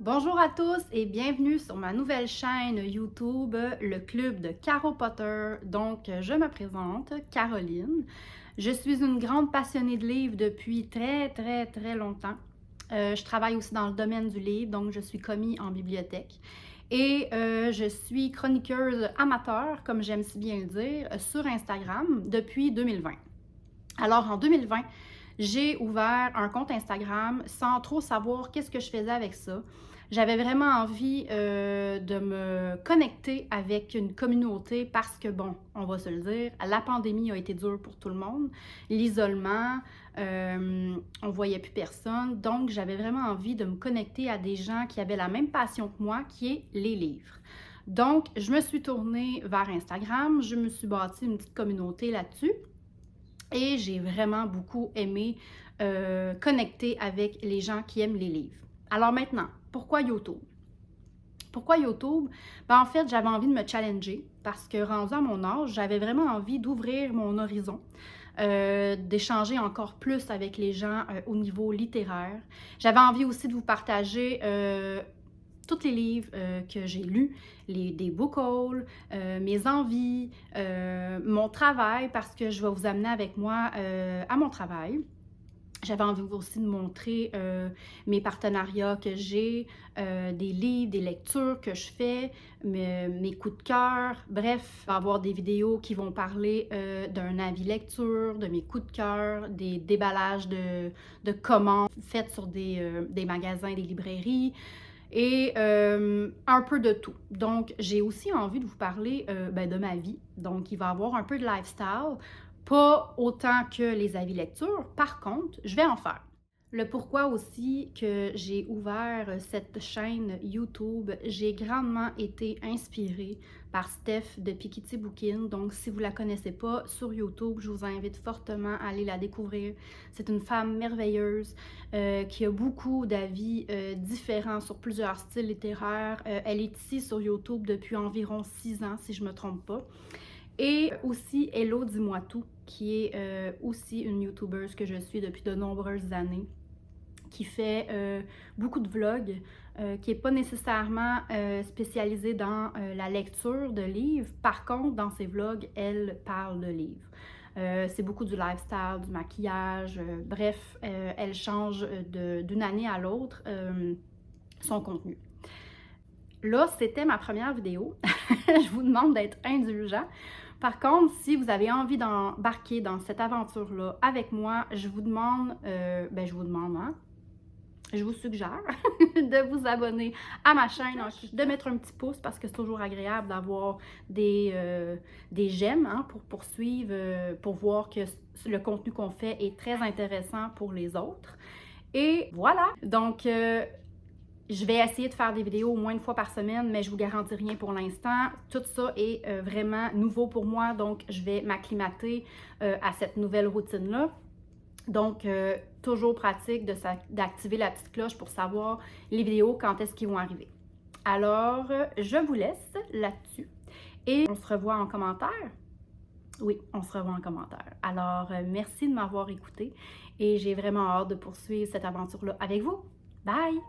Bonjour à tous et bienvenue sur ma nouvelle chaîne YouTube, le Club de Caro Potter. Donc, je me présente, Caroline. Je suis une grande passionnée de livres depuis très longtemps. Je travaille aussi dans le domaine du livre, donc je suis commis en bibliothèque. Et je suis chroniqueuse amateur, comme j'aime si bien le dire, sur Instagram depuis 2020. Alors, en 2020, j'ai ouvert un compte Instagram sans trop savoir qu'est-ce que je faisais avec ça. J'avais vraiment envie de me connecter avec une communauté parce que, bon, on va se le dire, la pandémie a été dure pour tout le monde. L'isolement, on voyait plus personne. Donc, j'avais vraiment envie de me connecter à des gens qui avaient la même passion que moi, qui est les livres. Donc, je me suis tournée vers Instagram. Je me suis bâtie une petite communauté là-dessus. Et j'ai vraiment beaucoup aimé connecter avec les gens qui aiment les livres. Alors maintenant, pourquoi YouTube? Pourquoi YouTube? Ben, en fait, j'avais envie de me challenger parce que rendu à mon âge, j'avais vraiment envie d'ouvrir mon horizon, d'échanger encore plus avec les gens au niveau littéraire. J'avais envie aussi de vous partager tous les livres que j'ai lus, des book hauls, mes envies, mon travail, parce que je vais vous amener avec moi à mon travail. J'avais envie aussi de montrer mes partenariats que j'ai, des livres, des lectures que je fais, mes coups de cœur. Bref, il va y avoir des vidéos qui vont parler d'un avis lecture, de mes coups de cœur, des déballages de commandes faites sur des magasins, des librairies et un peu de tout. Donc, j'ai aussi envie de vous parler de ma vie. Donc, il va y avoir un peu de lifestyle, pas autant que les avis lecture. Par contre, je vais en faire. Le pourquoi aussi que j'ai ouvert cette chaîne YouTube, j'ai grandement été inspirée par Steph de Piketty Bookin. Donc, si vous ne la connaissez pas sur YouTube, je vous invite fortement à aller la découvrir. C'est une femme merveilleuse qui a beaucoup d'avis différents sur plusieurs styles littéraires. Elle est ici sur YouTube depuis environ 6 ans, si je ne me trompe pas. Et aussi Hello Dis-moi tout, qui est aussi une YouTubeuse que je suis depuis de nombreuses années, qui fait beaucoup de vlogs, qui n'est pas nécessairement spécialisée dans la lecture de livres. Par contre, dans ses vlogs, elle parle de livres. C'est beaucoup du lifestyle, du maquillage, bref, elle change d'une année à l'autre son contenu. Là, c'était ma première vidéo. Je vous demande d'être indulgent. Par contre, si vous avez envie d'embarquer dans cette aventure-là avec moi, je vous demande, je vous suggère de vous abonner à ma chaîne, de mettre un petit pouce parce que c'est toujours agréable d'avoir des j'aime pour poursuivre, pour voir que le contenu qu'on fait est très intéressant pour les autres. Et voilà, donc je vais essayer de faire des vidéos au moins une fois par semaine, mais je vous garantis rien pour l'instant. Tout ça est vraiment nouveau pour moi, donc je vais m'acclimater à cette nouvelle routine-là. Donc, toujours pratique d'activer la petite cloche pour savoir les vidéos, quand est-ce qu'ils vont arriver. Alors, je vous laisse là-dessus et on se revoit en commentaire. Oui, on se revoit en commentaire. Alors, merci de m'avoir écouté et j'ai vraiment hâte de poursuivre cette aventure-là avec vous. Bye!